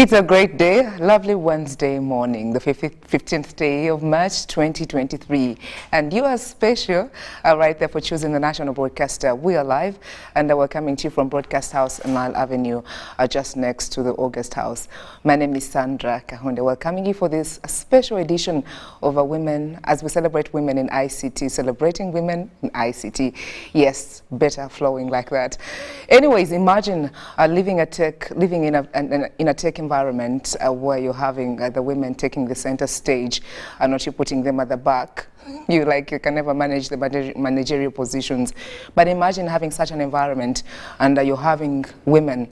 It's a great day, lovely Wednesday morning, the 15th day of March 2023. And you are special right there for choosing the national broadcaster. We are live and we're coming to you from Broadcast House on Nile Avenue, just next to the August House. My name is Sandra Kahunde. Welcoming you for this special edition of Women as we celebrate women in ICT, celebrating women in ICT. Yes, better flowing like that. Anyways, imagine living in a tech environment where you're having the women taking the center stage and not you putting them at the back. You can never manage the managerial positions. But imagine having such an environment and you're having women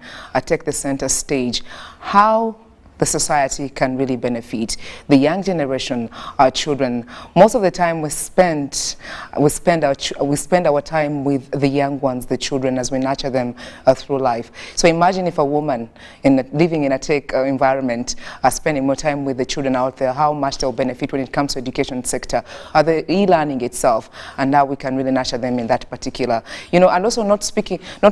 take the center stage. How the society can really benefit. The young generation, our children, most of the time we spend our time with the young ones, the children, as we nurture them through life. So imagine if a woman living in a tech environment spending more time with the children out there, how much they'll benefit when it comes to education sector, the e-learning itself, and how we can really nurture them in that particular, and also not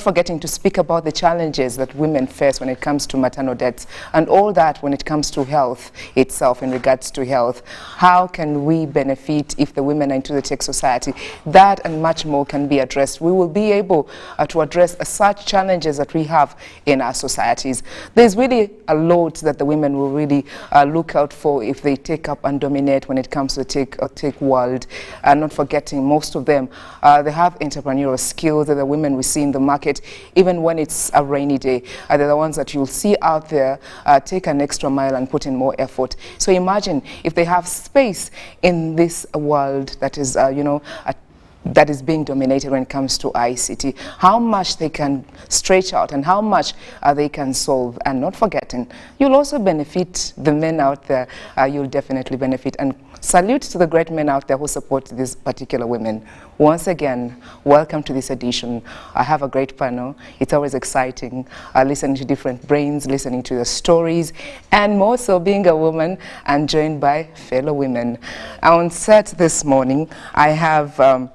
forgetting to speak about the challenges that women face when it comes to maternal deaths and all that. When it comes to health itself, in regards to health, how can we benefit if the women are into the tech society? That and much more can be addressed. We will be able to address such challenges that we have in our societies. There's really a lot that the women will really look out for if they take up and dominate when it comes to the tech world. And not forgetting, most of them, they have entrepreneurial skills. They're the women we see in the market, even when it's a rainy day. They're the ones that you'll see out there take an extra mile and put in more effort. So imagine if they have space in this world that is, that is being dominated when it comes to ICT, how much they can stretch out and how much they can solve. And not forgetting, you'll also benefit the men out there. You'll definitely benefit. And salute to the great men out there who support these particular women. Once again, welcome to this edition. I have a great panel. It's always exciting listening to different brains, listening to the stories, and more so being a woman and joined by fellow women. On set this morning, I have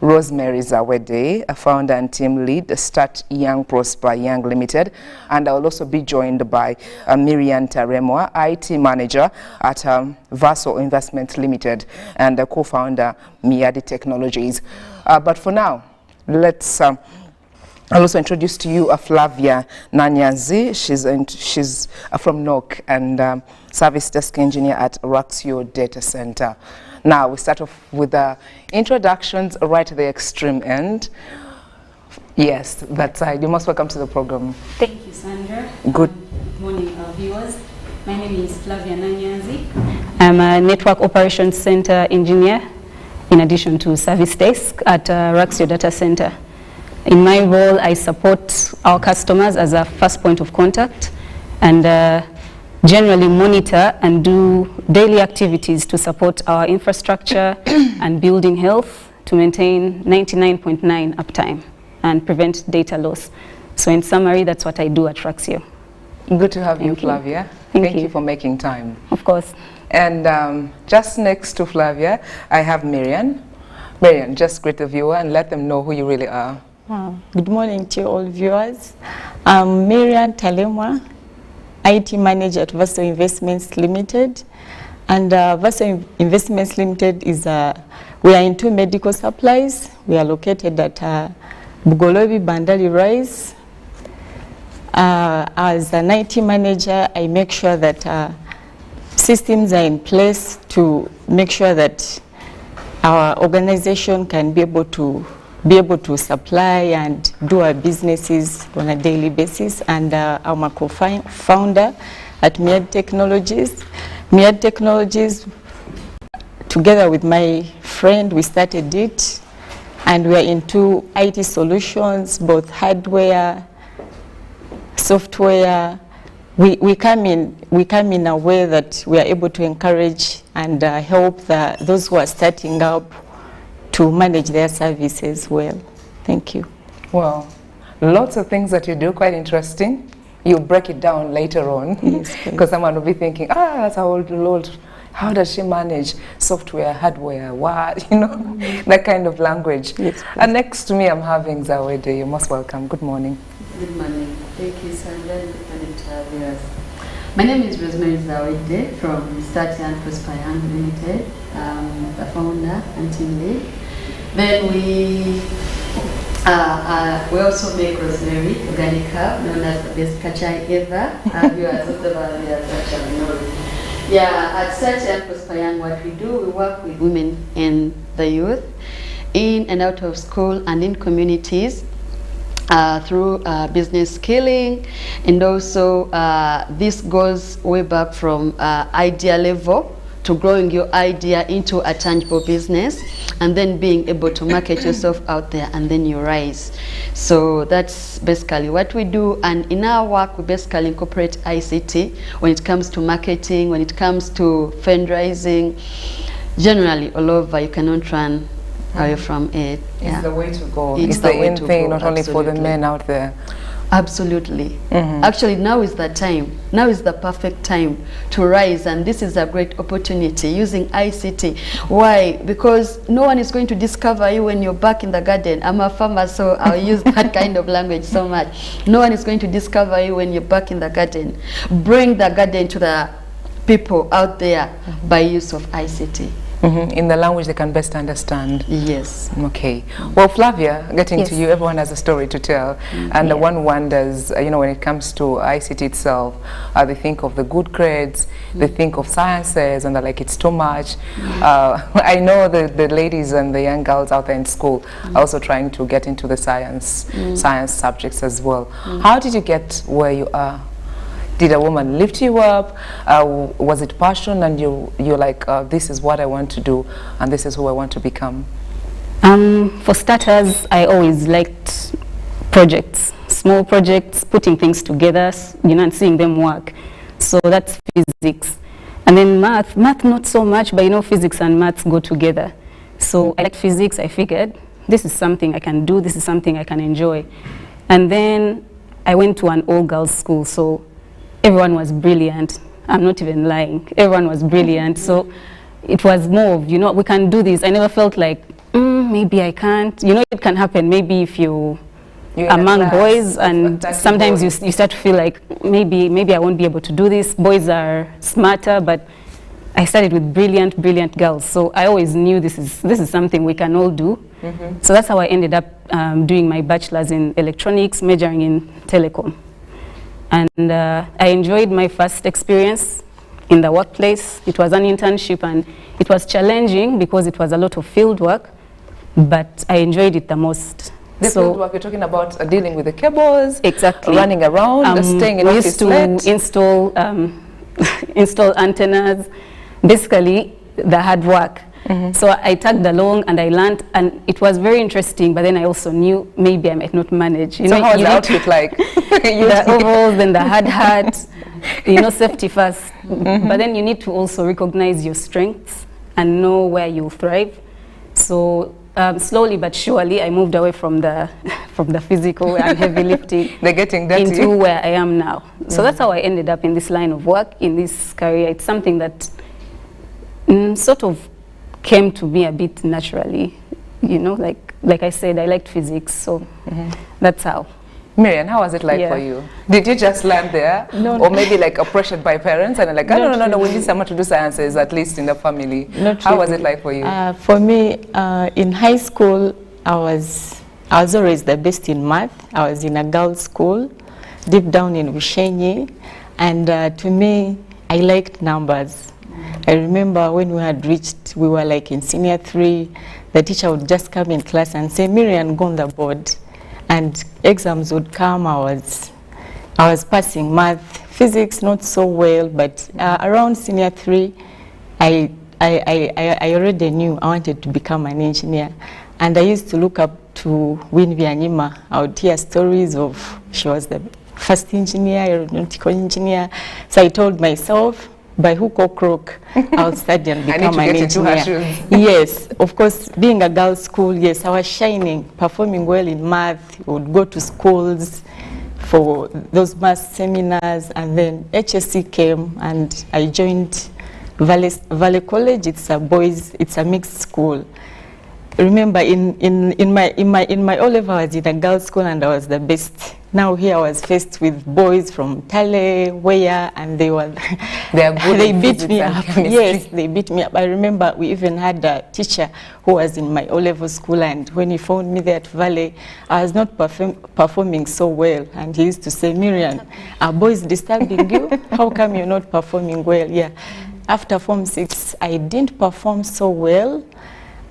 Rosemary Zawede, a founder and team lead, Start Young Prosper Young Limited, and I'll also be joined by Miriam Taremwa, IT manager at Vaso Investment Limited, and the co-founder Miadi Technologies. But for now, let's I'll also introduce to you Flavia Nanyanzi. She's from NOC and service desk engineer at Raxio Data Center. Now we start off with the introductions right at the extreme end. Yes, that side. You're most welcome to the program. Thank you, Sandra. Good morning, viewers. My name is Flavia Nanyanzi. I'm a network operations center engineer in addition to service desk at Raxio Data Center. In my role, I support our customers as a first point of contact and generally monitor and do daily activities to support our infrastructure and building health to maintain 99.9 uptime and prevent data loss. So in summary, that's what I do at Raxio. Good to have you, Flavia. Thank you for making time. Of course. And just next to Flavia, I have Miriam. Miriam, just greet the viewer and let them know who you really are. Good morning to all viewers. I'm Miriam Talemwa, IT manager at Vaso Investments Limited. And Vaso Investments Limited is we are into medical supplies. We are located at Bugolobi Bandari Rise. As an IT manager, I make sure that systems are in place to make sure that our organization can be able to supply and do our businesses on a daily basis. And I'm a co-founder at Miadi Technologies. Miadi Technologies, together with my friend, we started it, and we are into IT solutions, both hardware, software. We come in a way that we are able to encourage and help those who are starting up to manage their services well. Thank you. Well, lots of things that you do, quite interesting. You'll break it down later on. Yes, because someone will be thinking, that's how old. How does she manage software, hardware, what, that kind of language. Yes, and next to me, I'm having Zawede. You're most welcome. Good morning. Good morning. Thank you, Sandra, and viewers. My name is Rosemary Zawide from Start and Prosper Young Limited, the founder and team lead. Then we also make rosemary organic herb known as the best kachai ever. Viewers of the Valley actually know. Yeah, at Start and Prosper Young, what we do, we work with women and the youth in and out of school and in communities. Through business skilling, and also this goes way back from idea level to growing your idea into a tangible business, and then being able to market yourself out there, and then you rise. So that's basically what we do, and in our work we basically incorporate ICT when it comes to marketing, when it comes to fundraising, generally all over. You cannot run away from it. It's the way to go. It's the way in to thing, go, not only for the absolutely. men out there. Absolutely. Actually, now is the time. Now is the perfect time to rise, and this is a great opportunity using ICT. Why? Because no one is going to discover you when you're back in the garden. I'm a farmer, so I'll use that kind of language so much. No one is going to discover you when you're back in the garden. Bring the garden to the people out there by use of ICT. In the language they can best understand. Yes. Okay. Well, Flavia, getting Yes. to you, everyone has a story to tell. And yeah. one wonders, you know, when it comes to ICT itself, they think of the good grades, they think of sciences, and they're like, it's too much. I know the ladies and the young girls out there in school are also trying to get into the science subjects as well. How did you get where you are? Did a woman lift you up? Was it passion, and you're like, this is what I want to do, and this is who I want to become? For starters, I always liked projects, small projects, putting things together, you know, and seeing them work. So that's physics. And then math not so much, but you know, physics and maths go together. So I liked physics. I figured this is something I can do, this is something I can enjoy. And then I went to an all-girls school, so everyone was brilliant. I'm not even lying. Everyone was brilliant. So it was more of, you know, we can do this. I never felt like, maybe I can't. You know, it can happen maybe if you're among boys, and sometimes you start to feel like, maybe I won't be able to do this. Boys are smarter, but I started with brilliant girls. So I always knew this is something we can all do. So that's how I ended up doing my bachelor's in electronics, majoring in telecom. And I enjoyed my first experience in the workplace. It was an internship, and it was challenging because it was a lot of field work, but I enjoyed it the most. The field work, you're talking about dealing with the cables, exactly, running around, staying in office late. Install antennas, basically the hard work. So I tagged along and I learned, and it was very interesting, but then I also knew maybe I might not manage. You know, how was the outfit like? The overalls, then the hard hat, you know, safety first. But then you need to also recognize your strengths and know where you'll thrive. So slowly but surely I moved away from the physical and heavy lifting into where I am now. So that's how I ended up in this line of work, in this career. It's something that sort of came to me a bit naturally, you know, like I said, I liked physics, so that's how. Miriam, how was it like for you? Did you just learn there? No, or maybe like pressured by parents and like, oh, no, we need someone to do sciences, at least in the family. How was it like for you? For me, in high school, I was always the best in math. I was in a girls' school, deep down in Bushenyi, and to me, I liked numbers. I remember when we were like in senior 3, the teacher would just come in class and say, Miriam, go on the board. And exams would come, I was passing math, physics not so well, but around senior 3, I already knew I wanted to become an engineer. And I used to look up to Winnie Anyima. I would hear stories of, she was the first engineer, aeronautical engineer. So I told myself, by hook or crook, I'll study and become an engineer. Yes, of course, being a girls' school, yes, I was shining, performing well in math. We would go to schools for those math seminars, and then HSC came, and I joined Valley College. It's a mixed school. remember in my O-level I was in a girls' school and I was the best. Now here I was faced with boys from Tale, Wea, and they were they beat me up. Yes, they beat me up. I remember we even had a teacher who was in my O-level school, and when he found me there at Valley, I was not performing so well, and he used to say, Miriam, are boys disturbing you? How come you're not performing well? Yeah. After Form 6, I didn't perform so well,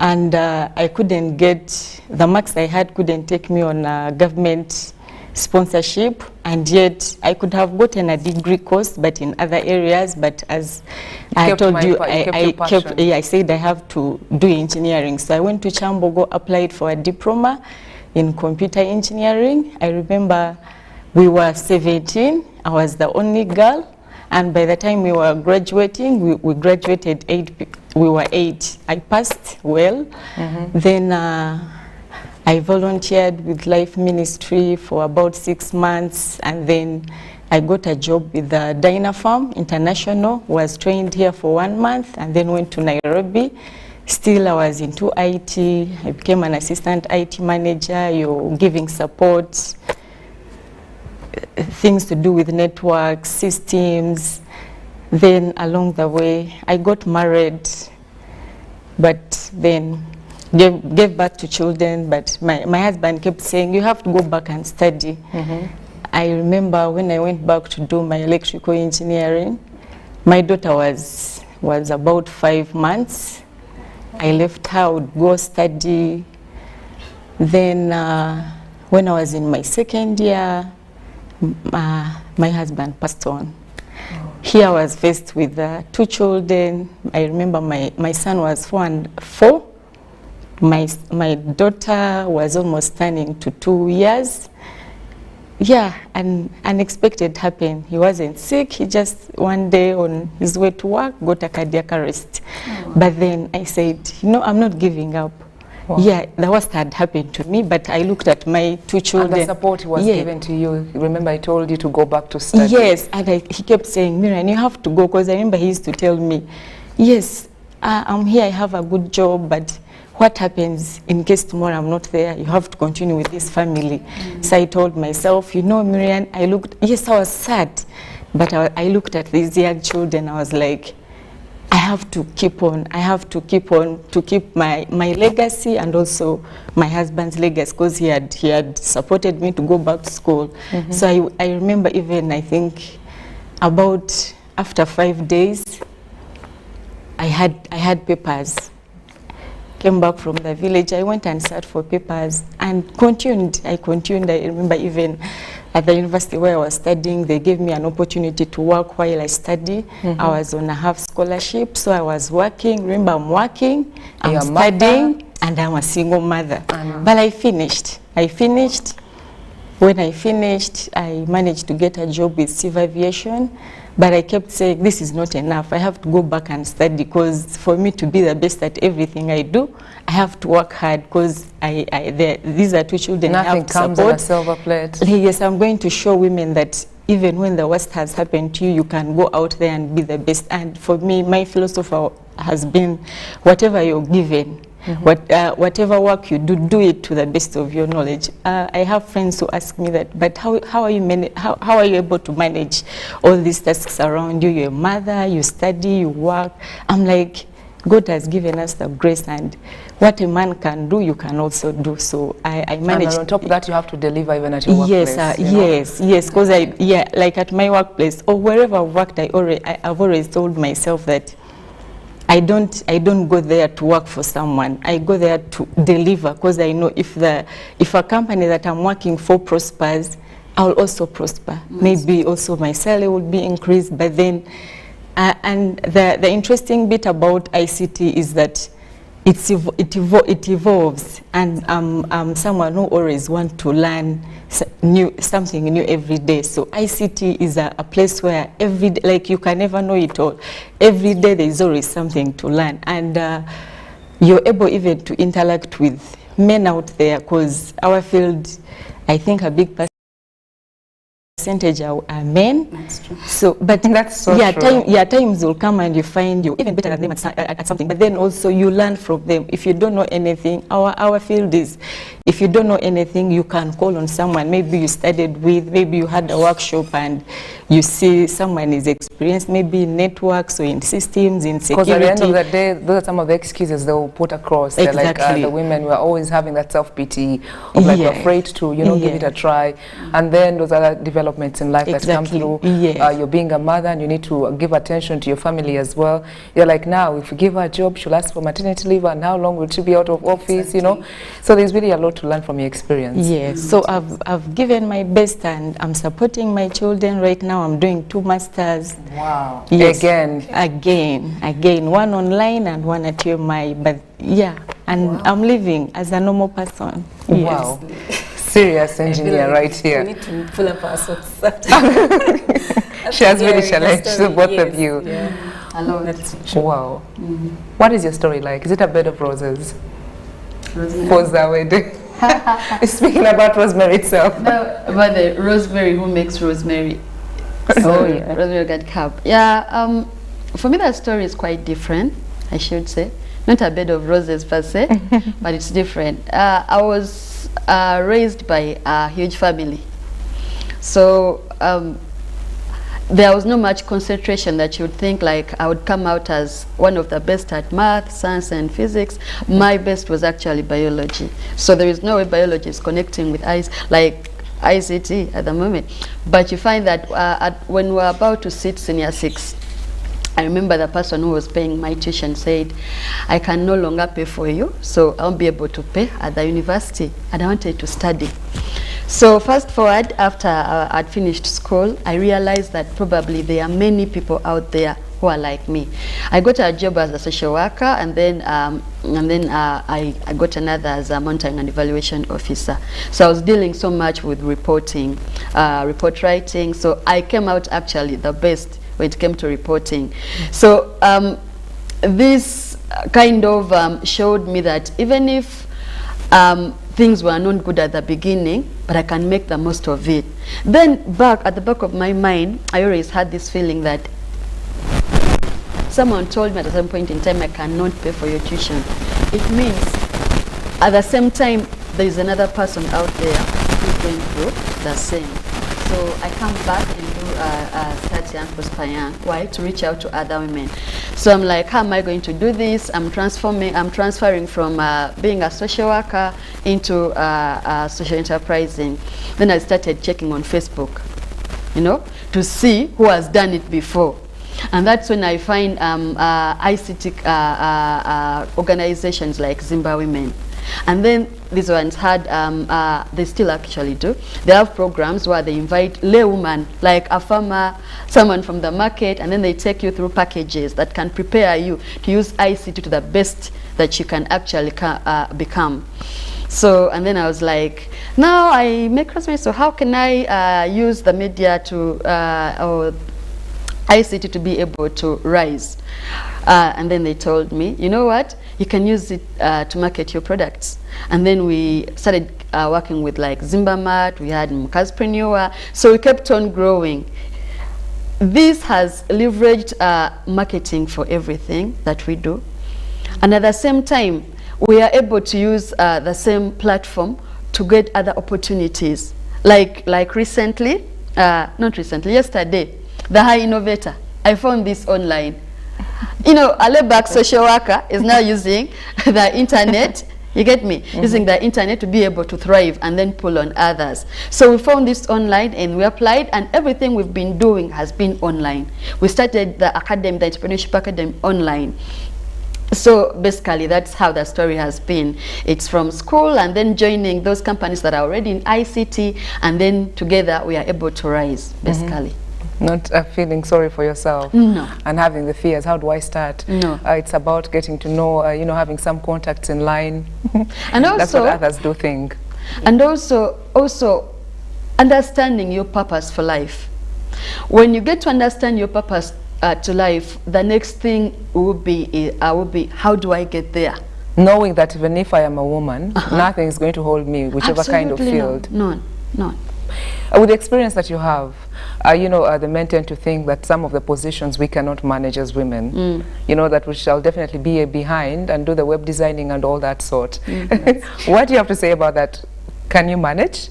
and I couldn't get, the marks I had couldn't take me on government sponsorship, and yet I could have gotten a degree course but in other areas, but as I told you, I said I have to do engineering. So I went to Chambogo, applied for a diploma in computer engineering. I remember we were 17, I was the only girl, and by the time we were graduating, we graduated 8, we were 8. I passed well. Then I volunteered with Life Ministry for about 6 months, and then I got a job with the Dynafarm International, was trained here for 1 month, and then went to Nairobi. Still I was into IT, I became an assistant IT manager, you're giving support, things to do with networks, systems. Then along the way, I got married, but then gave birth to children, but my husband kept saying, you have to go back and study. I remember when I went back to do my electrical engineering, my daughter was about 5 months. I left her, I would go study. Then when I was in my 2nd year, my husband passed on. Here I was faced with 2 children. I remember my son was 4 and 4. My daughter was almost turning to 2 years. Yeah, and unexpected happened. He wasn't sick. He just one day on his way to work got a cardiac arrest. But then I said, I'm not giving up. Wow. Yeah, the worst had happened to me, but I looked at my 2 children. And the support was given to you. Remember, I told you to go back to study. Yes, and he kept saying, Miriam, you have to go, because I remember he used to tell me, yes, I'm here, I have a good job, but what happens in case tomorrow I'm not there? You have to continue with this family. So I told myself, Miriam, yes, I was sad, but I looked at these young children, I was like, I have to keep on. I have to keep on to keep my legacy and also my husband's legacy, because he had supported me to go back to school. So I remember even, I think, about after 5 days, I had papers. Came back from the village, I went and sat for papers and continued. I remember even at the university where I was studying, they gave me an opportunity to work while I study. I was on a half scholarship, so I was working. Remember, I'm working, I'm studying, and I'm a single mother. But I finished. When I finished, I managed to get a job with civil aviation. But I kept saying, this is not enough. I have to go back and study, because for me to be the best at everything I do, I have to work hard, because these are 2 children I have to support. Nothing comes on a silver plate. Yes, I'm going to show women that even when the worst has happened to you, you can go out there and be the best. And for me, my philosophy has been, whatever you're given, whatever work you do, do it to the best of your knowledge. I have friends who ask me that, but how are you able to manage all these tasks around you? You're a mother, you study, you work. I'm like, God has given us the grace, and what a man can do, you can also do. So I managed. And on top of that, you have to deliver even at your workplace. Yes, because like at my workplace or wherever I've worked, I've always told myself that I don't go there to work for someone. I go there to deliver, because I know if a company that I'm working for prospers, I'll also prosper. Maybe also my salary will be increased. But then, and the interesting bit about ICT is that it evolves, and I'm someone who always wants to learn something new every day. So ICT is a place where every day, like, you can never know it all. Every day there is always something to learn, and you're able even to interact with men out there, because our field, I think a big percentage are men. That's true. So, but That's so yeah, true. times will come and you find you even better than them at something. But then also you learn from them. If you don't know anything, our field is, if you don't know anything, you can call on someone. Maybe you studied with, maybe you had a workshop and you see someone is experienced, maybe in networks or in systems, in security. Because at the end of the day, those are some of the excuses they will put across. They're like, Exactly. the women were always having that self-pity of like, Yeah. we're afraid to, you know, give Yeah. it a try. And then those other developments in life that come Exactly. through. Yes. You're being a mother and you need to give attention to your family as well. You're like, now, if you give her a job, she'll ask for maternity leave, and how long will she be out of office, you know? So there's really a lot to learn from your experience. Yes, so I've given my best and I'm supporting my children right now. I'm doing 2 masters. Wow. Yes. Again, one online and one at UMI. But yeah, and I'm living as a normal person. Wow. Serious engineer right We here. need to pull up our socks. She has really challenged the both of you. Yeah. Hello. That's true. Wow. What is your story like? Is it a bed of roses? Rosemary. For the wedding? Speaking about rosemary itself. No, about the rosemary, who makes rosemary? Oh, yeah. Rosemary yogurt cup. Yeah, for me that story is quite different, I should say. Not a bed of roses per se, but it's different. I was raised by a huge family. So there was no much concentration that you would think like I would come out as one of the best at math, science and physics. My best was actually biology. So there is no way biology is connecting with ICT at the moment. But you find that when we were about to sit senior 6, I remember the person who was paying my tuition said, I can no longer pay for you, so I won't be able to pay at the university, and I wanted to study. So fast forward, after I'd finished school, I realized that probably there are many people out there who are like me. I got a job as a social worker, and then I got another as a monitoring and evaluation officer. So I was dealing so much with reporting, report writing. So I came out actually the best when it came to reporting. So this kind of showed me that even if things were not good at the beginning, but I can make the most of it. Then at the back of my mind, I always had this feeling that someone told me at a certain point in time, I cannot pay for your tuition. It means at the same time, there is another person out there who's going through the same. So I come back and do Start Young, Prosper Young. Why? To reach out to other women. So I'm like, how am I going to do this? I'm transferring from being a social worker into social enterprising. Then I started checking on Facebook, you know, to see who has done it before. And that's when I find ICT organizations like Zimba Women. And then these ones had, they still actually do, they have programs where they invite laywomen, like a farmer, someone from the market, and then they take you through packages that can prepare you to use ICT to the best that you can actually become. So, and then I was like, now I make rosemary, so how can I use the media to, or ICT to be able to rise? And then they told me, you know what, you can use it to market your products. And then we started working with like Zimbamat, we had Mukazpreneur, so we kept on growing. This has leveraged marketing for everything that we do. And at the same time, we are able to use the same platform to get other opportunities. Like recently, not recently, yesterday, the High Innovator, I found this online. You know, a laid-back social worker is now using the internet, you get me? Using the internet to be able to thrive and then pull on others. So we found this online and we applied, and everything we've been doing has been online. We started the academy, the Entrepreneurship Academy, online. So basically that's how the story has been. It's from school and then joining those companies that are already in ICT, and then together we are able to rise, basically. Not feeling sorry for yourself. No. And having the fears, how do I start? No. It's about getting to know, you know, having some contacts in line. And also, that's what others do think. And also understanding your purpose for life. When you get to understand your purpose to life, the next thing will be how do I get there? Knowing that even if I am a woman, nothing is going to hold me, whichever kind of Absolutely field. No. With the experience that you have, the men tend to think that some of the positions we cannot manage as women, that we shall definitely be behind and do the web designing and all that sort. What do you have to say about that? Can you manage?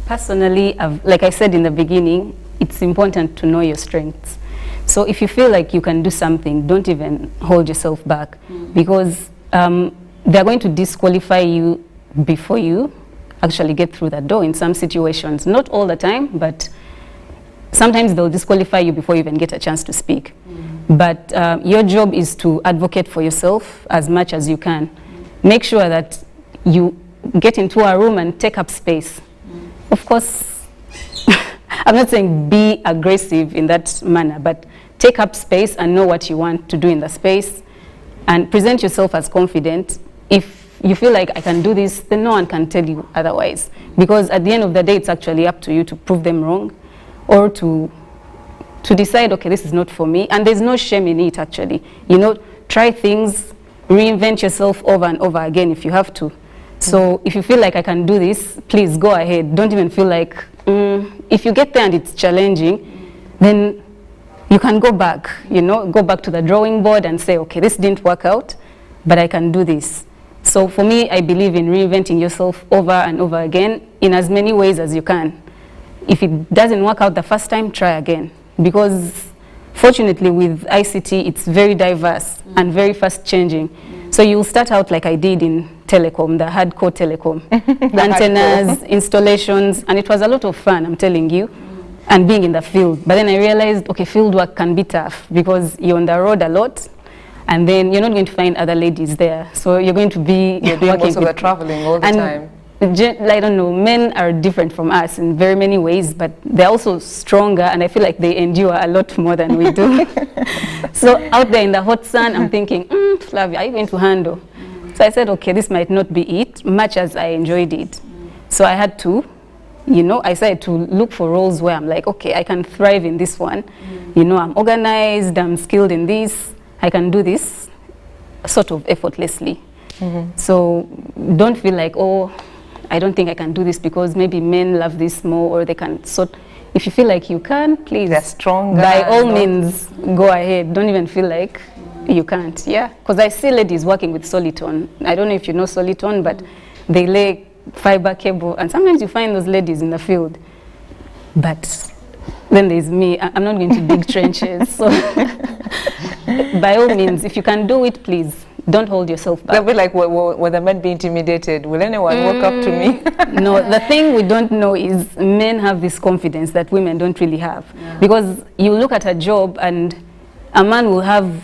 Personally, like I said in the beginning, it's important to know your strengths. So if you feel like you can do something, don't even hold yourself back, because they're going to disqualify you before you actually get through that door in some situations. Not all the time, but sometimes they'll disqualify you before you even get a chance to speak. But your job is to advocate for yourself as much as you can. Make sure that you get into a room and take up space. Of course, I'm not saying be aggressive in that manner, but take up space and know what you want to do in the space and present yourself as confident. If you feel like I can do this, then no one can tell you otherwise. Because at the end of the day, it's actually up to you to prove them wrong or to decide, okay, this is not for me. And there's no shame in it, actually. Try things, reinvent yourself over and over again if you have to. So if you feel like I can do this, please go ahead. Don't even feel like, if you get there and it's challenging, then you can go back, go back to the drawing board and say, okay, this didn't work out, but I can do this. So for me, I believe in reinventing yourself over and over again in as many ways as you can. If it doesn't work out the first time, try again. Because fortunately with ICT, it's very diverse and very fast changing. So you'll start out like I did in telecom, the hardcore telecom, the antennas, installations, and it was a lot of fun, I'm telling you, and being in the field. But then I realized, okay, field work can be tough because you're on the road a lot, and then you're not going to find other ladies there. So you're going to be doing most of the traveling all the time. I don't know, men are different from us in very many ways, but they're also stronger, and I feel like they endure a lot more than we do. So out there in the hot sun, I'm thinking, Flavia, are you going to handle? So I said, okay, this might not be it, much as I enjoyed it. So I had to, I started to look for roles where I'm like, okay, I can thrive in this one. I'm organized, I'm skilled in this, I can do this sort of effortlessly. So don't feel like, oh, I don't think I can do this because maybe men love this more, or they can if you feel like you can, please, they're stronger, by all means, go ahead. Don't even feel like you can't. Yeah, because I see ladies working with Soliton. I don't know if you know Soliton, but they lay fiber cable, and sometimes you find those ladies in the field. But then there's me. I'm not going to dig trenches. So by all means, if you can do it, please, don't hold yourself back. They'll be like, will the men be intimidated? Will anyone walk up to me? No, the thing we don't know is men have this confidence that women don't really have. Yeah. Because you look at a job and a man will have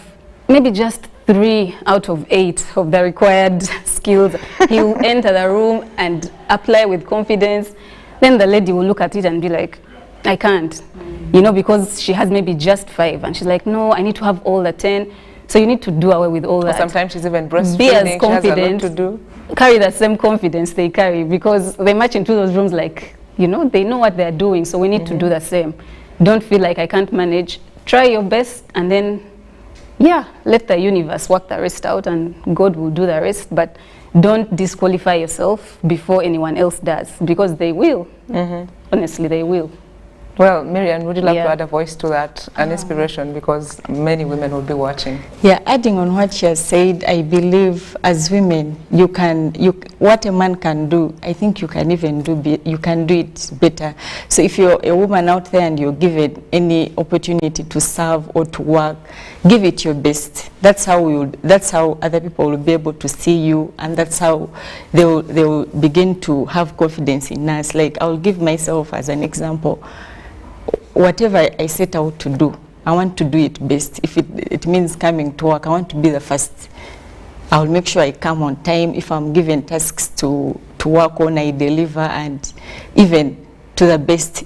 maybe just 3 out of 8 of the required skills. He'll enter the room and apply with confidence. Then the lady will look at it and be like, I can't. Because she has maybe just 5. And she's like, no, I need to have all the 10. So you need to do away with all that. Sometimes she's even breastfeeding. Be as confident. She has a lot to do. Carry that same confidence they carry, because they march into those rooms like, they know what they're doing. So we need to do the same. Don't feel like I can't manage. Try your best, and then, let the universe work the rest out, and God will do the rest. But don't disqualify yourself before anyone else does, because they will. Honestly, they will. Well, Miriam, would you like to add a voice to that, an inspiration, because many women will be watching? Yeah, adding on what she has said, I believe as women, what a man can do, I think you can even do it better. So if you're a woman out there and you're given any opportunity to serve or to work, give it your best. That's how other people will be able to see you, and that's how they will begin to have confidence in us. Like, I'll give myself as an example. Whatever I set out to do, I want to do it best. If it means coming to work, I want to be the first. I'll make sure I come on time. If I'm given tasks to work on, I deliver, and even to the best.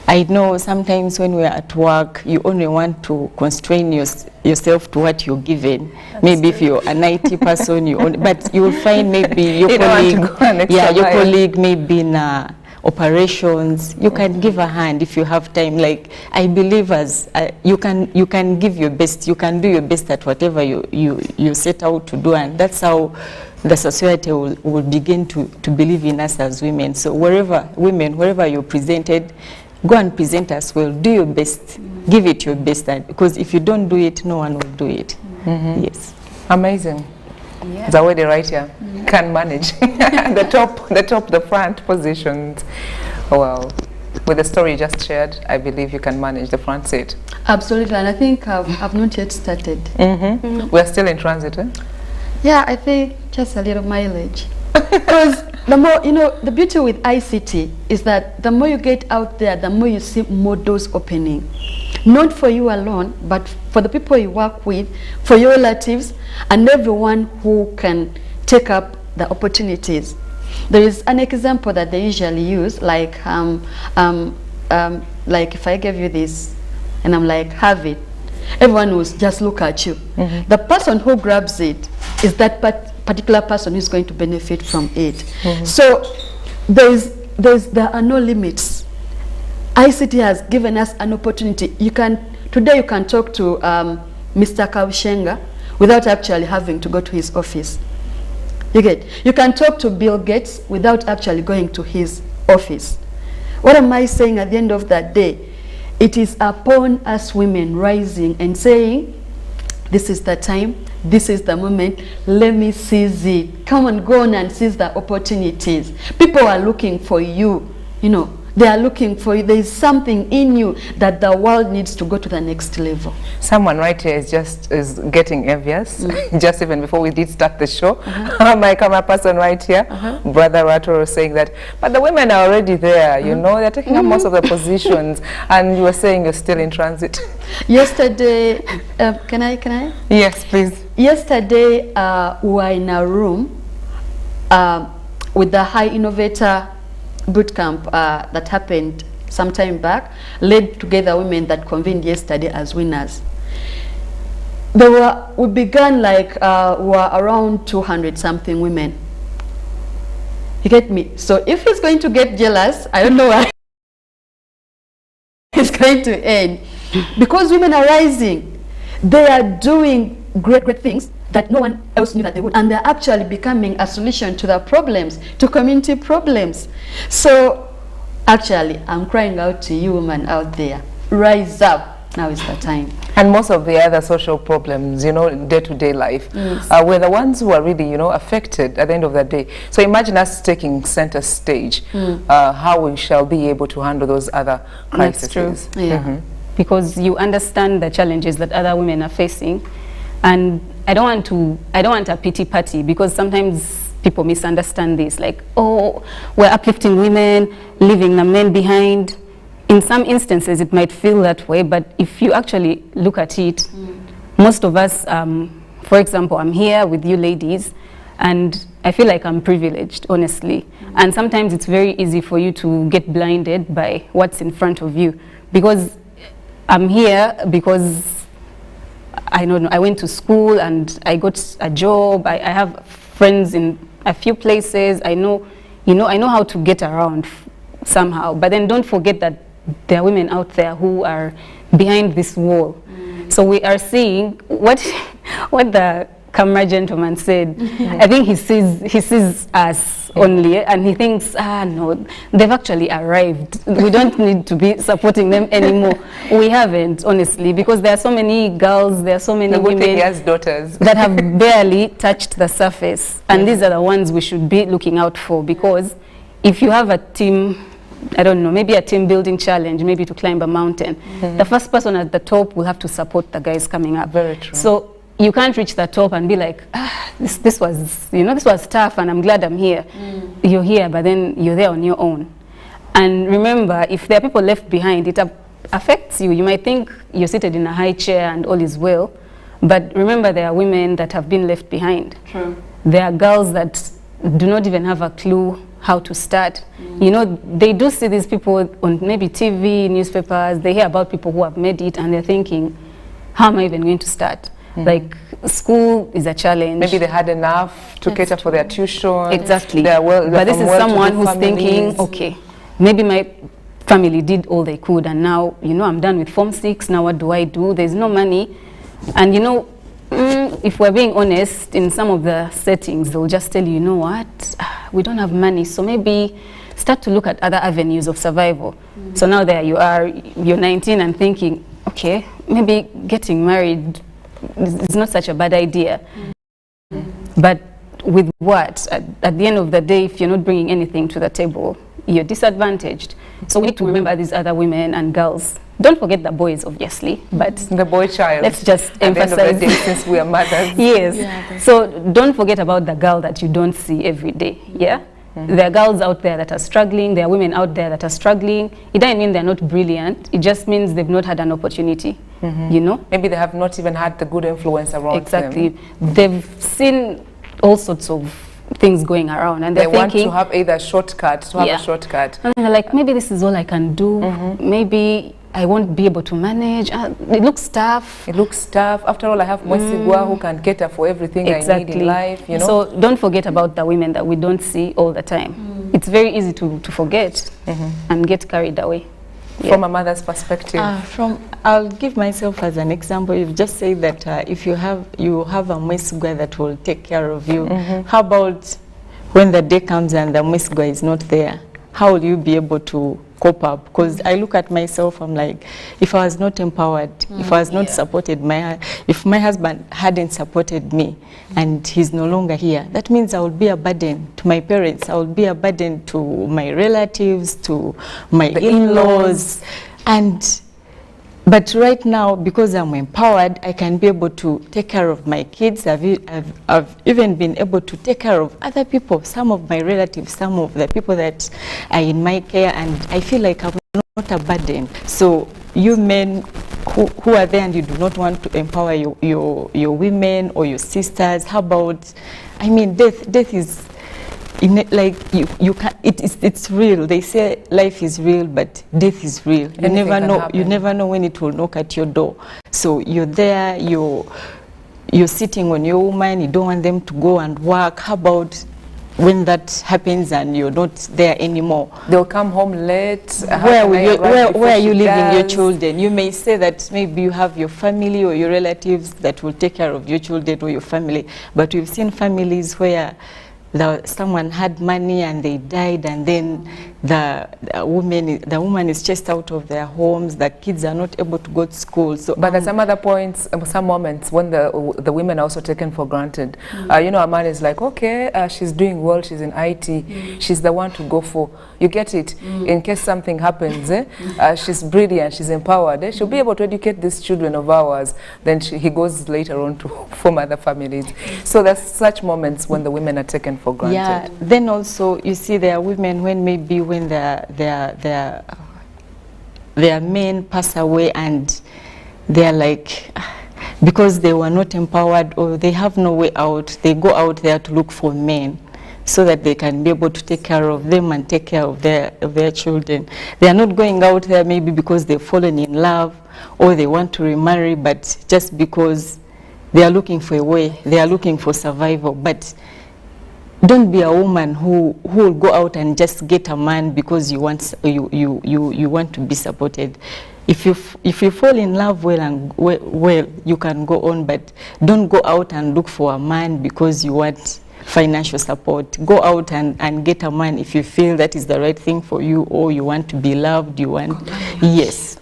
I know sometimes when we're at work, you only want to constrain yourself to what you're given. Maybe if you're an IT person, but you will find maybe your colleague maybe in operations, you can give a hand if you have time. Like, I believe as you can give your best, you can do your best at whatever you set out to do, and that's how the society will begin to believe in us as women. So wherever you're presented, go and present as well. Do your best. Give it your best. Because if you don't do it, no one will do it. Yes. Amazing. Yeah. Zawadi right here can manage the front positions. Well, with the story you just shared, I believe you can manage the front seat. Absolutely, and I think I've not yet started. We're still in transit, eh? Yeah, I think just a little mileage. Because the more, the beauty with ICT is that the more you get out there, the more you see more doors opening. Not for you alone, but for the people you work with, for your relatives, and everyone who can take up the opportunities. There is an example that they usually use, like if I gave you this, and I'm like, have it. Everyone will just look at you. The person who grabs it is that particular person who's going to benefit from it. So there are no limits. ICT has given us an opportunity. Today you can talk to Mr. Kaushenga without actually having to go to his office. You can talk to Bill Gates without actually going to his office. What am I saying at the end of that day? It is upon us women rising and saying, this is the time, this is the moment, let me seize it. Come on, go on and seize the opportunities. People are looking for you, They are looking for you. There is something in you that the world needs to go to the next level. Someone right here is getting envious. Just even before we did start the show, my camera person right here, Brother Rato, was saying that, but the women are already there, they're taking up most of the positions, and you were saying you're still in transit. Yesterday, can I? Yes, please. Yesterday, we were in a room with the High Innovator boot camp that happened some time back, led together women that convened yesterday as winners. We began we were around 200 something women. You get me? So if he's going to get jealous, I don't know why it's going to end. Because women are rising, they are doing great things that no one else knew that they would. And they're actually becoming a solution to the problems, to community problems. So actually, I'm crying out to you women out there, rise up, now is the time. And most of the other social problems, day-to-day life, were the ones who are really, affected at the end of the day. So imagine us taking center stage, how we shall be able to handle those other crises. That's true. Yeah. Because you understand the challenges that other women are facing. And I don't want a pity party, because sometimes people misunderstand this, like, oh, we're uplifting women, leaving the men behind. In some instances, it might feel that way, but if you actually look at it, most of us, for example, I'm here with you ladies, and I feel like I'm privileged, honestly. And sometimes it's very easy for you to get blinded by what's in front of you, because I'm here because I don't know, I went to school and I got a job. I have friends in a few places. I know how to get around somehow. But then don't forget that there are women out there who are behind this wall. So we are seeing what the camera gentleman said. I think he sees us only, and he thinks, no, they've actually arrived. We don't need to be supporting them anymore. We haven't, honestly, because there are so many girls, there are so many women daughters that have barely touched the surface. And these are the ones we should be looking out for, because if you have a team, I don't know, maybe a team building challenge, maybe to climb a mountain, the first person at the top will have to support the guys coming up. Very true. So you can't reach the top and be like, this was tough and I'm glad I'm here. You're here, but then you're there on your own. And remember, if there are people left behind, it affects you. You might think you're seated in a high chair and all is well, but remember, there are women that have been left behind. True. There are girls that do not even have a clue how to start. They do see these people on maybe TV, newspapers, they hear about people who have made it, and they're thinking, how am I even going to start? Like, school is a challenge. Maybe they had enough to cater for their tuition. Exactly. But this is someone who's thinking, okay, maybe my family did all they could, and now, I'm done with Form 6, now what do I do? There's no money. And If we're being honest, in some of the settings, they'll just tell you, you know what, we don't have money, so maybe start to look at other avenues of survival. So now there you are, you're 19 and thinking, okay, maybe getting married is not such a bad idea. But with what? At the end of the day, if you're not bringing anything to the table, you're disadvantaged. So we need to remember these other women and girls. Don't forget the boys, obviously, but the boy child. Let's just emphasize. At the end of the day, since we are mothers. Yes. Yeah, so don't forget about the girl that you don't see every day. Yeah. There are girls out there that are struggling. There are women out there that are struggling. It doesn't mean they're not brilliant. It just means they've not had an opportunity. You know. Maybe they have not even had the good influence around exactly. them. They've seen all sorts of things going around, and they thinking, want to have either a shortcut, have a shortcut. And they're like, maybe this is all I can do. Maybe I won't be able to manage. It looks tough. It looks tough. After all, I have Mwesigwa who can cater for everything I need in life. You know. So don't forget about the women that we don't see all the time. It's very easy to forget and get carried away. From a mother's perspective. I'll give myself as an example. You've just said that if you have a Mwesigwa that will take care of you. How about when the day comes and the Mwesigwa is not there? How will you be able to cope up? Because I look at myself, I'm like, if I was not empowered, if I was not supported, if my husband hadn't supported me and he's no longer here, that means I will be a burden to my parents, I will be a burden to my relatives, to my in-laws. But right now, because I'm empowered, I can be able to take care of my kids. I've even been able to take care of other people, some of my relatives, some of the people that are in my care, and I feel like I'm not a burden. So you men who are there and you do not want to empower your women or your sisters, how about, I mean, death is, like you can, it's real. They say life is real, but death is real. You never know. You never know when it will knock at your door. So you're there. You're sitting on your woman. You don't want them to go and work. How about when that happens and you're not there anymore? They'll come home late. Where are you leaving your children? You may say that maybe you have your family or your relatives that will take care of your children or your family, but we've seen families where someone had money and they died, and then the woman is chased out of their homes. The kids are not able to go to school. So, but at some other points, some moments when the women are also taken for granted. You know, a man is like, okay, she's doing well, she's in IT, she's the one to go for. You get it? In case something happens, she's brilliant, she's empowered. She'll be able to educate these children of ours. Then he goes later on to form other families. So there's such moments when the women are taken for granted. Yeah. Then also, you see, there are women when maybe when their men pass away and they're like, because they were not empowered or they have no way out, they go out there to look for men so that they can be able to take care of them and take care of their children. They are not going out there maybe because they've fallen in love or they want to remarry, but just because they are looking for a way, they are looking for survival. But don't be a woman who will go out and just get a man because you want to be supported. If you fall in love well, you can go on, but don't go out and look for a man because you want financial support. Go out and get a man if you feel that is the right thing for you, or you want to be loved, yes.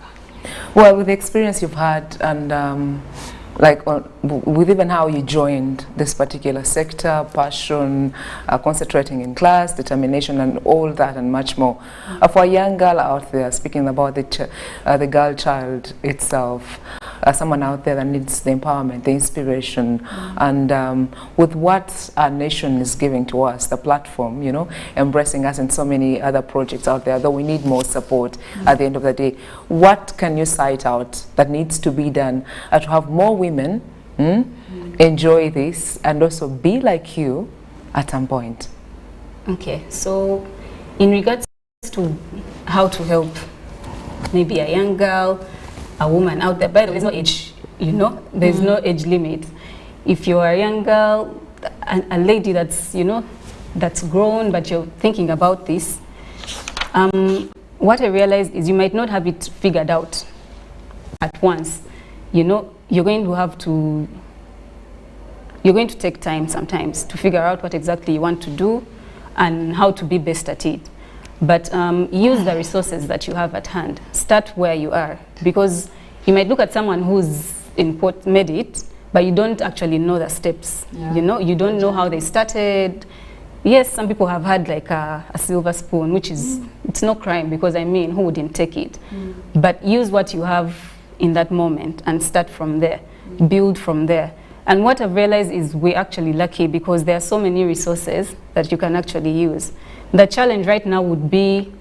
Well, with the experience you've had and like with even how you joined this particular sector, passion, concentrating in class, determination, and all that and much more. For a young girl out there, speaking about the girl child itself, someone out there that needs the empowerment, the inspiration, and with what our nation is giving to us, the platform, you know, embracing us in so many other projects out there, though we need more support at the end of the day. What can you cite out that needs to be done to have more women enjoy this and also be like you at some point? Okay, so in regards to how to help maybe a young girl, a woman out there, but there's no age, you know, there's no age limit. If you're a young girl, a lady that's, you know, that's grown, but you're thinking about this, what I realized is you might not have it figured out at once. You know, you're going to have to you're going to take time sometimes to figure out what exactly you want to do and how to be best at it. But use the resources that you have at hand. Start where you are, because you might look at someone who's made it, but you don't actually know the steps. Yeah. You know, you don't know how they started. Yes, some people have had like a silver spoon, which is, it's no crime, because I mean, who wouldn't take it? But use what you have in that moment and start from there, build from there. And what I've realized is we're actually lucky because there are so many resources that you can actually use. The challenge right now would be,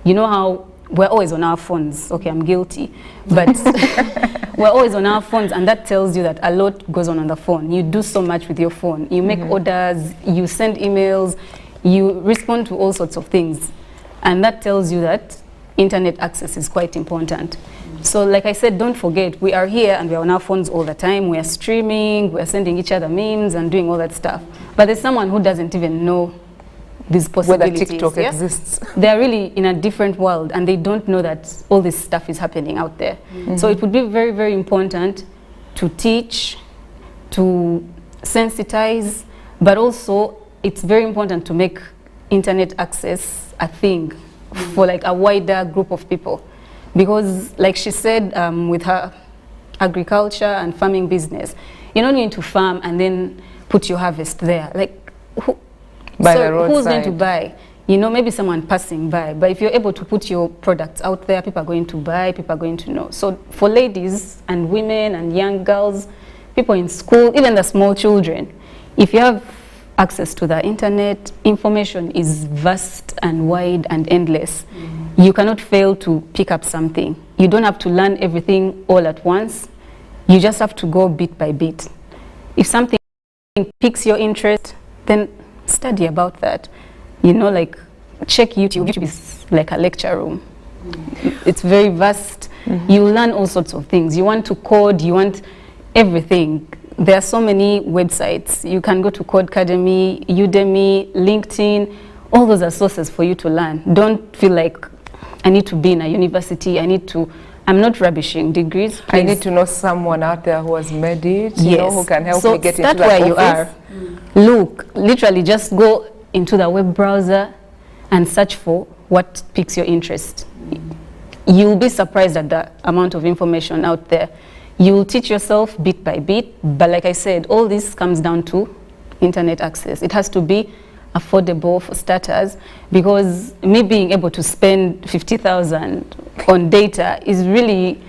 you know how we're always on our phones. Okay, I'm guilty, but we're always on our phones, and that tells you that a lot goes on the phone. You do so much with your phone. You make orders, you send emails, you respond to all sorts of things. And that tells you that internet access is quite important. So like I said, don't forget, we are here and we're on our phones all the time. We are streaming, we're sending each other memes and doing all that stuff. But there's someone who doesn't even know these possibilities. Whether TikTok exists. They're really in a different world and they don't know that all this stuff is happening out there. So it would be very, very important to teach, to sensitize, but also it's very important to make internet access a thing for like a wider group of people. Because like she said, with her agriculture and farming business, you're not going to farm and then put your harvest there. Like, By the roadside. Who's going to buy? You know, maybe someone passing by. But if you're able to put your products out there, people are going to buy, people are going to know. So for ladies and women and young girls, people in school, even the small children, if you have access to the internet, information is vast and wide and endless. You cannot fail to pick up something. You don't have to learn everything all at once. You just have to go bit by bit. If something piques your interest, then study about that. You know, like check YouTube. YouTube is like a lecture room. It's very vast. You learn all sorts of things. You want to code, you want everything. There are so many websites. You can go to Codecademy, Udemy, LinkedIn. All those are sources for you to learn. Don't feel like I need to be in a university. I'm not rubbishing degrees. Please. I need to know someone out there who has made it, you know, who can help me get into that where office. you are. Look, literally just go into the web browser and search for what piques your interest. You'll be surprised at the amount of information out there. You will teach yourself bit by bit, but like I said, all this comes down to internet access. It has to be affordable for starters, because me being able to spend 50,000 on data is really,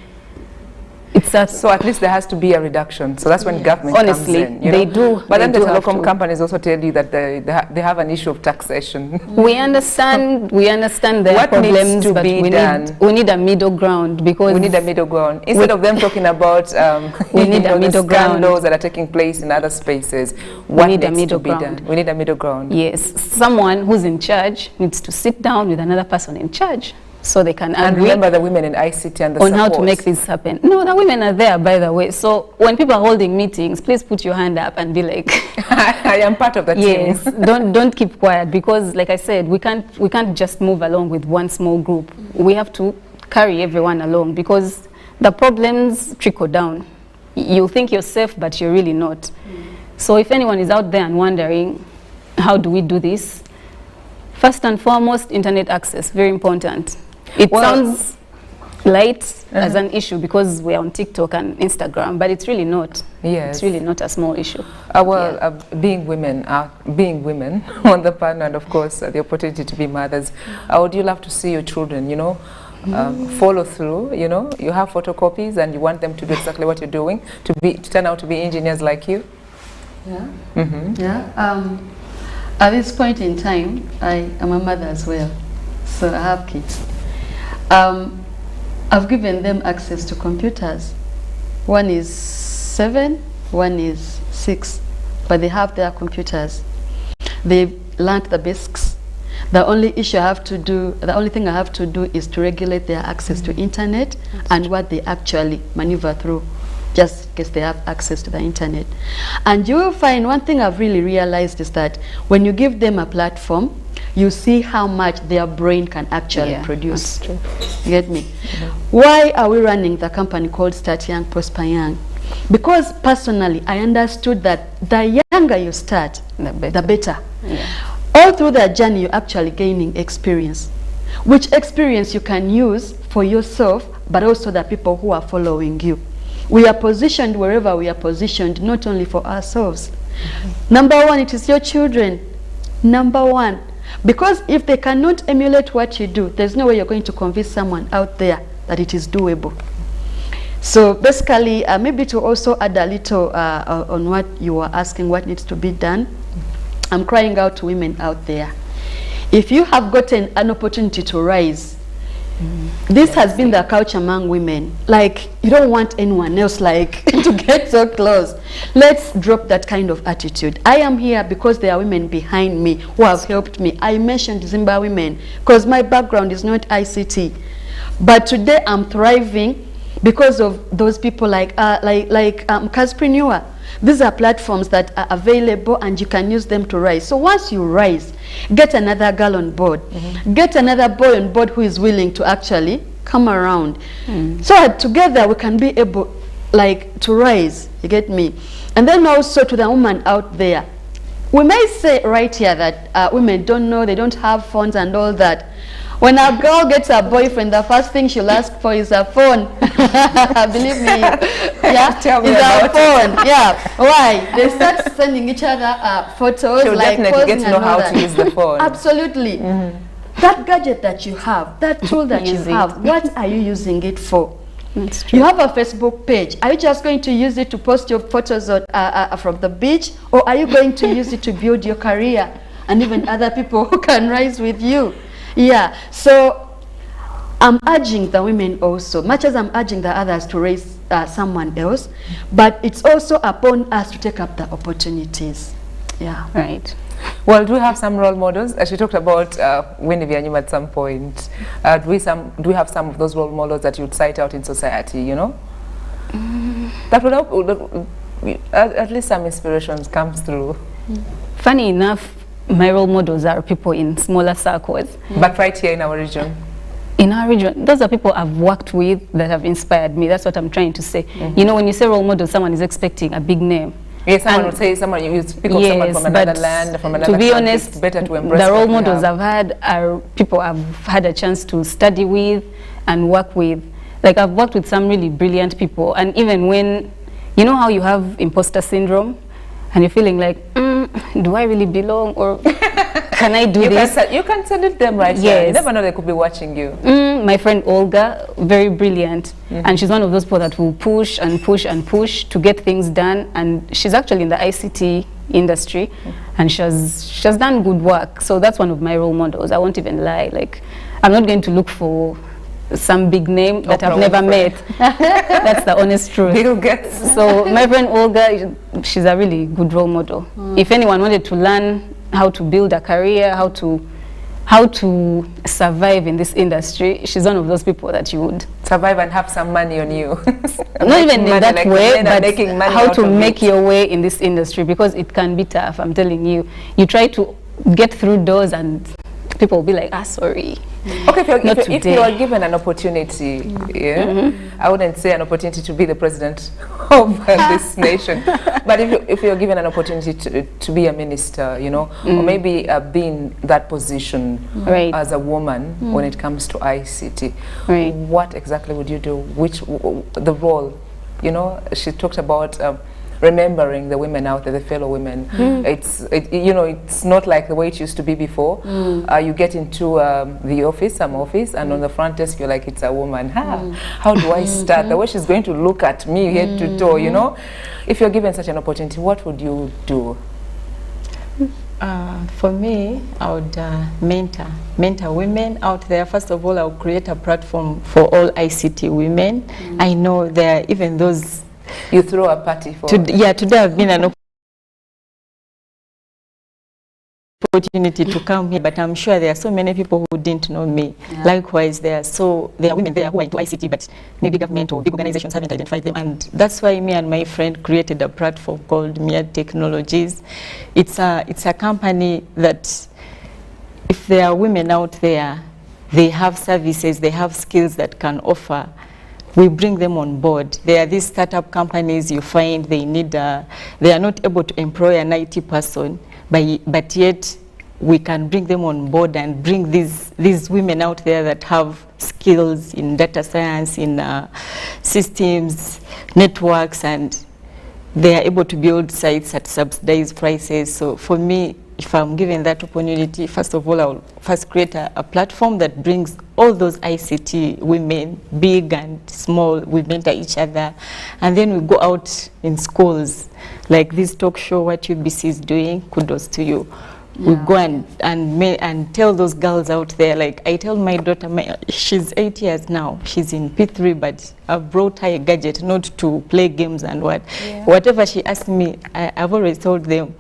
so at least there has to be a reduction. So that's when government honestly, comes in. You they know? do. But then the do have telecom to. companies also tell you that they have an issue of taxation. We understand their What problems, needs to but be done? we need a middle ground, because We need a middle ground. Instead of them talking about we need a middle the ground. scandals that are taking place in other spaces, what need a needs middle to be ground. done? We need a middle ground. yes, someone who's in charge needs to sit down with another person in charge so they can And agree remember the women in ICT and the on how to support. make this happen. No, the women are there, by the way. So when people are holding meetings, please put your hand up and be like, I am part of the team. yes, don't keep quiet, because like I said, we can't just move along with one small group. We have to carry everyone along, because the problems trickle down. You think you're safe, but you're really not. So if anyone is out there and wondering, how do we do this? First and foremost, internet access, very important. It sounds light as an issue because we're on TikTok and Instagram, but it's really not. Yes. It's really not a small issue. Being women on the panel, and of course the opportunity to be mothers, would you love to see your children, you know, follow through, you know, you have photocopies and you want them to do exactly what you're doing, to turn out to be engineers like you? Yeah. Yeah. At this point in time, I am a mother as well, so I have kids. I've given them access to computers. One is 7, one is 6, but they have their computers. They've learned the basics. The only thing I have to do is to regulate their access to internet and what they actually maneuver through, just in case they have access to the internet. And you will find one thing I've really realized is that when you give them a platform, you see how much their brain can actually produce. That's true. You get me? Why are we running the company called Start Young, Prosper Young? Because personally, I understood that the younger you start, the better. Yeah. All through that journey, you're actually gaining experience, which experience you can use for yourself, but also the people who are following you. We are positioned wherever we are positioned, not only for ourselves. Number one, it is your children. Number one. Because if they cannot emulate what you do, there's no way you're going to convince someone out there that it is doable. So basically, maybe to also add a little on what you were asking, what needs to be done, I'm crying out to women out there. If you have gotten an opportunity to rise, this has been the culture among women. Like, you don't want anyone else like to get so close. Let's drop that kind of attitude. I am here because there are women behind me who have helped me. I mentioned Zimba women because my background is not ICT. But today I'm thriving because of those people like Caspreneur. These are platforms that are available and you can use them to rise. So once you rise, get another girl on board. Get another boy on board who is willing to actually come around. So that together we can be able like to rise, you get me? And then also to the woman out there, we may say right here that women don't know, they don't have phones and all that. When a girl gets a boyfriend, the first thing she'll ask for is a phone. Believe me. Yeah, Tell me is a about phone. Yeah. Why? They start sending each other photos. She'll like definitely get to know how that. to use the phone. Absolutely. That gadget that you have, that tool that you Use it. have, what are you using it for? That's true. You have a Facebook page. Are you just going to use it to post your photos on, from the beach? Or are you going to use it to build your career and even other people who can rise with you? Yeah, so I'm urging the women also, much as I'm urging the others to raise someone else, but it's also upon us to take up the opportunities. Yeah. Right. Well, do we have some role models? She talked about Winnie Byanyima at some point. Do we have some of those role models that you'd cite out in society, you know? That would help, at least some inspirations comes through. Funny enough, my role models are people in smaller circles. But right here in our region? In our region, those are people I've worked with that have inspired me. That's what I'm trying to say. You know, when you say role model, someone is expecting a big name. Yes, someone would say someone, you speak of someone from another land, from another to be country. honest, It's better to embrace the role what we models have. I've had are people I've had a chance to study with and work with. Like, I've worked with some really brilliant people, and even when, you know how you have imposter syndrome, and you're feeling like, do I really belong, or can I do this? You can salute them right here. Yes. You never know, they could be watching you. My friend Olga, very brilliant, and she's one of those people that will push and push and push to get things done, and she's actually in the ICT industry, and she has done good work. So that's one of my role models. I won't even lie. Like, I'm not going to look for some big name that I've never met. That's the honest truth. Bill Gates. So my friend Olga, she's a really good role model. If anyone wanted to learn how to build a career, how to survive in this industry, she's one of those people that you would Survive and have some money on you. not even in that like way, men are but making money how out to of make it. your way in this industry, because it can be tough. I'm telling you. You try to get through doors and people will be like, sorry. Okay, if you are given an opportunity, I wouldn't say an opportunity to be the president of this nation, but if you're given an opportunity to be a minister, you know, or maybe be in that position as a woman when it comes to ICT, what exactly would you do? The role, you know, she talked about remembering the women out there, the fellow women. You know, it's not like the way it used to be before. You get into the office, some office, and on the front desk you're like, it's a woman. How do I start? The way she's going to look at me head to toe, you know? If you're given such an opportunity, what would you do? For me, I would mentor women out there. First of all, I would create a platform for all ICT women. I know there are even those. You throw a party for... Today I've been an opportunity to come here, but I'm sure there are so many people who didn't know me. Likewise, there are women there who are into ICT, but maybe government or big organizations haven't identified them, and that's why me and my friend created a platform called Mia Technologies. It's a company that, if there are women out there, they have services, they have skills that can offer we bring them on board. There are these startup companies you find they are not able to employ an IT person, but yet we can bring them on board and bring these women out there that have skills in data science, in systems, networks, and they are able to build sites at subsidized prices. So for me, if I'm given that opportunity, first of all, I'll first create a platform that brings all those ICT women, big and small, we mentor each other. And then we go out in schools, like this talk show, what UBC is doing, kudos to you. Yeah. We go and tell those girls out there, like I tell my daughter, she's 8 years now, she's in P3, but I've brought her a gadget, not to play games and whatever she asks me, I've always told them,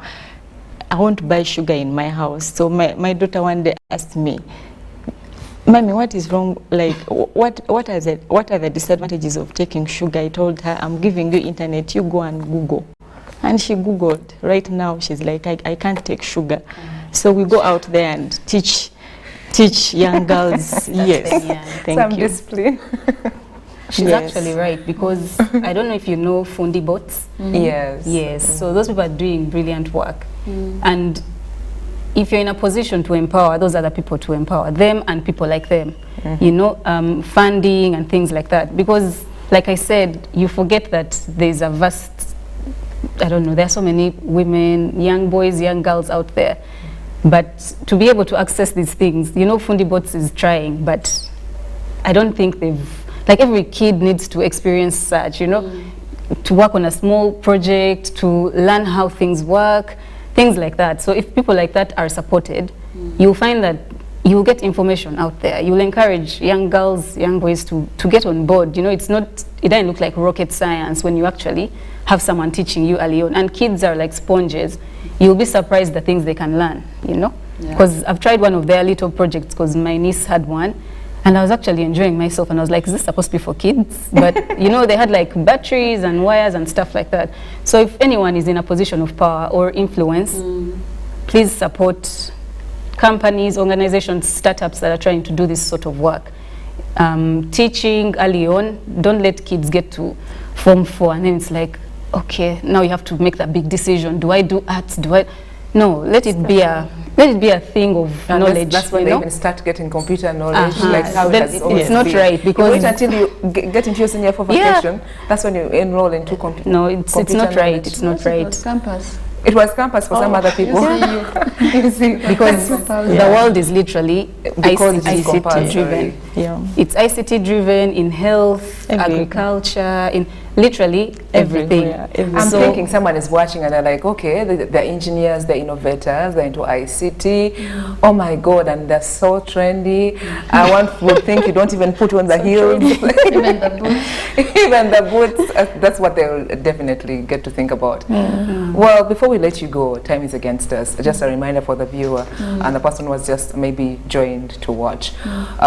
I won't buy sugar in my house. So my daughter one day asked me, Mommy, what is wrong? Like, what are the disadvantages of taking sugar? I told her, I'm giving you internet, you go and Google. And she Googled. Right now, she's like, I can't take sugar. So we go out there and teach young girls. Yes, thank some you. discipline. She's actually right, because I don't know if you know Fundi bots. Yes. So those people are doing brilliant work. And if you're in a position to empower those other people, to empower them and people like them, you know, funding and things like that. Because, like I said, you forget that there's a vast, I don't know, there are so many women, young boys, young girls out there. But to be able to access these things, you know, Fundi bots is trying, but I don't think like every kid needs to experience such, you know, to work on a small project, to learn how things work, things like that. So if people like that are supported, you'll find that you'll get information out there. You'll encourage young girls, young boys to get on board. You know, it doesn't look like rocket science when you actually have someone teaching you early on. And kids are like sponges. You'll be surprised the things they can learn, you know. Because I've tried one of their little projects because my niece had one. And I was actually enjoying myself, and I was like, is this supposed to be for kids? But, you know, they had like batteries and wires and stuff like that. So if anyone is in a position of power or influence, please support companies, organizations, startups that are trying to do this sort of work. Teaching early on, don't let kids get to Form 4 and then it's like, okay, now you have to make that big decision. Do I do arts? No, let it be a thing of knowledge. That's when they even start getting computer knowledge, like how it has always it's not been. right, because you wait until you get into your senior for vacation. That's when you enroll into computer. No, it's not right. It's not right. It was campus. It was campus for some other people. You see, because the world is literally ICT driven. It's ICT driven in health, agriculture, in literally everything. I'm thinking someone is watching and they're like, okay, they're engineers, they're innovators, they're into ICT. Oh my God, and they're so trendy. I would think you don't even put on the heels. Even the boots. Even the boots. That's what they'll definitely get to think about. Well, before we let you go, time is against us. Just a reminder for the viewer and the person who was just maybe joined to watch.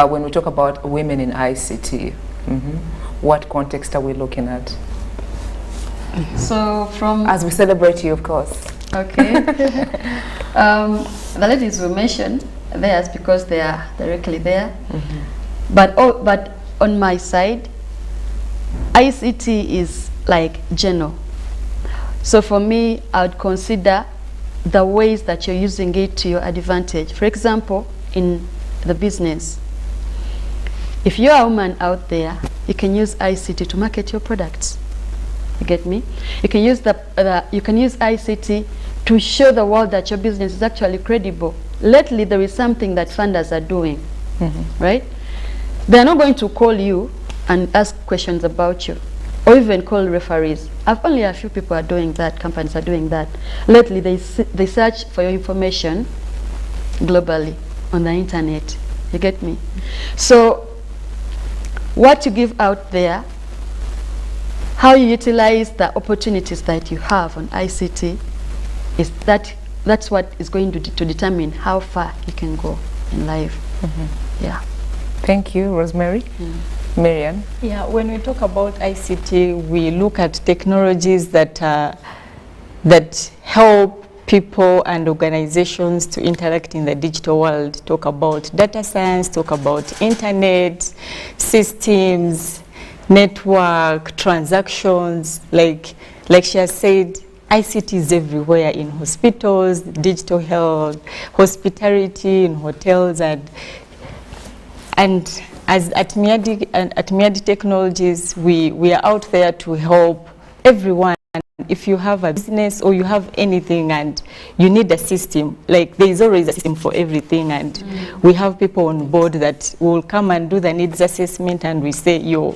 When we talk about women in ICT, what context are we looking at? So from... As we celebrate you, of course. Okay. The ladies we mentioned, theirs because they are directly there. But on my side, ICT is like general. So for me, I would consider the ways that you're using it to your advantage. For example, in the business, if you're a woman out there, you can use ICT to market your products. You get me? You can use you can use ICT to show the world that your business is actually credible. Lately, there is something that funders are doing, right? They are not going to call you and ask questions about you, or even call referees. I've only a few people are doing that. Companies are doing that. Lately, they search for your information globally on the internet. You get me? So what you give out there, how you utilize the opportunities that you have on ICT, is that's what is going to determine how far you can go in life. Yeah. Thank you, Rosemary. Marian? Yeah, when we talk about ICT, we look at technologies that help people and organizations to interact in the digital world. Talk about data science, talk about internet, systems, network, transactions, like she has said, ICT is everywhere in hospitals, digital health, hospitality, in hotels, and as at Miadi Technologies, we are out there to help everyone. If you have a business or you have anything and you need a system, like there is always a system for everything, and we have people on board that will come and do the needs assessment, and we say, you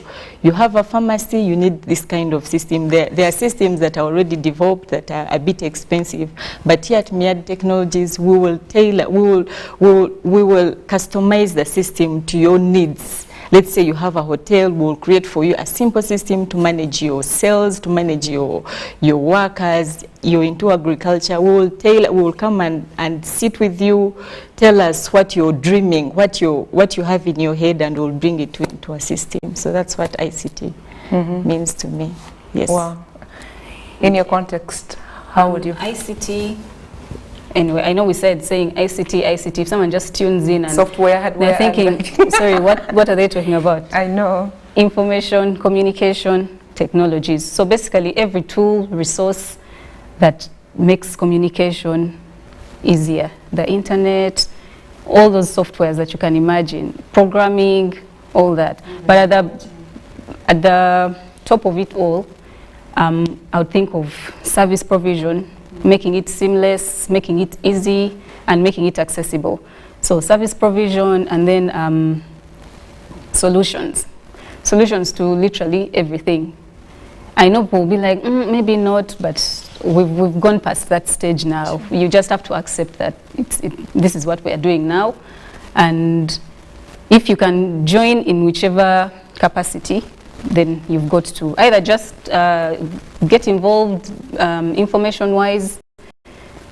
have a pharmacy, you need this kind of system. There are systems that are already developed that are a bit expensive, but here at Miadi Technologies, we will tailor, we will customize the system to your needs. Let's say you have a hotel, we'll create for you a simple system to manage your sales, to manage your workers. You're into agriculture, we will come and sit with you, tell us what you're dreaming, what you have in your head, and we'll bring it into a system. So that's what ICT means to me. Yes. Wow. In your context, how would you? ICT. Anyway, I know we said saying ICT, if someone just tunes in and software, hardware, they're thinking, sorry, what are they talking about? I know. Information, communication, technologies. So basically every tool, resource that makes communication easier. The internet, all those softwares that you can imagine, programming, all that. But at the top of it all, I would think of service provision, making it seamless, making it easy, and making it accessible. So service provision, and then solutions. Solutions to literally everything. I know people will be like, maybe not, but we've gone past that stage now. You just have to accept that this is what we are doing now. And if you can join in whichever capacity, then you've got to either just get involved information-wise,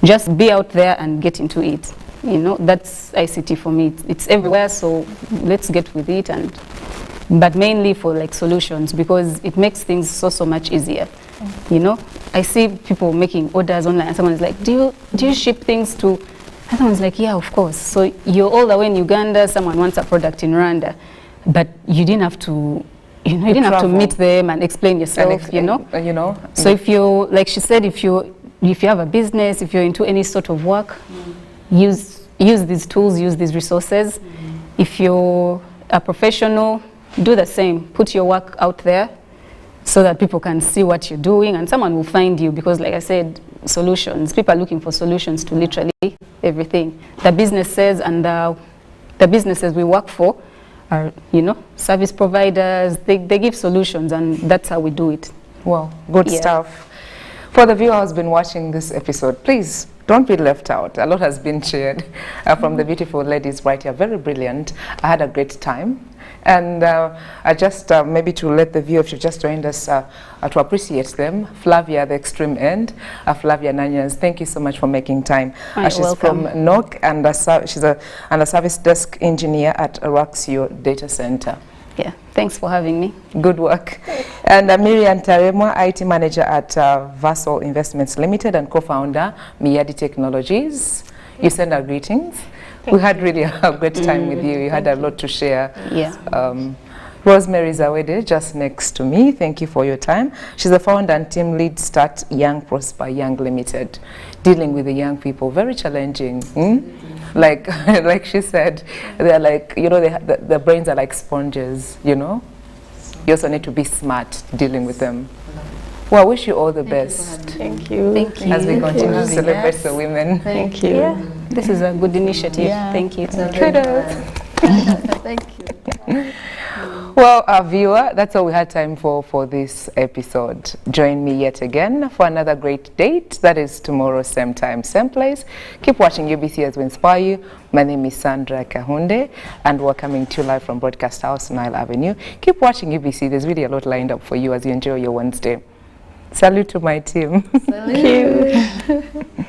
just be out there and get into it. You know, that's ICT for me. It's everywhere, so let's get with it, but mainly for like solutions, because it makes things so much easier. You know, I see people making orders online, and someone is like, do you ship things to? And someone's like, yeah, of course. So you're all the way in Uganda, someone wants a product in Rwanda, but you didn't have to. You know, you didn't have to meet them and explain yourself, you know. So if you, like she said, if you have a business, if you're into any sort of work, use these tools, use these resources. If you're a professional, do the same. Put your work out there so that people can see what you're doing, and someone will find you, because like I said, solutions. People are looking for solutions to literally everything. The businesses and the businesses we work for are, you know, service providers. They give solutions, and that's how we do it. Well, good stuff. For the viewer who's been watching this episode, please don't be left out. A lot has been shared from the beautiful ladies right here. Very brilliant. I had a great time. And I just, maybe to let the viewer, if you just joined us, to appreciate them. Flavia, the extreme end. Flavia Nanyas, thank you so much for making time. She's welcome. from NOC, and she's a service desk engineer at Raxio Data Center. Yeah, thanks for having me. Good work. And Miriam Taremwa, IT manager at Vassal Investments Limited and co-founder, Miadi Technologies. You send our greetings. We had really a great time with you. You had a lot to share. Yeah. Rosemary Zawede, just next to me. Thank you for your time. She's the founder and team lead Start Young Prosper Young Limited. Dealing with the young people, very challenging. Like she said, they're like, you know, the brains are like sponges, you know. You also need to be smart dealing with them. Well, I wish you all the best. Thank you. Thank you. As we continue to celebrate the women. Thank you. Yeah, this is a good initiative. Yeah. Thank you. Thank you. Well, our viewer, that's all we had time for this episode. Join me yet again for another great date. That is tomorrow, same time, same place. Keep watching UBC as we inspire you. My name is Sandra Kahunde, and we're coming to you live from Broadcast House, Nile Avenue. Keep watching UBC. There's really a lot lined up for you as you enjoy your Wednesday. Salute to my team. Thank you.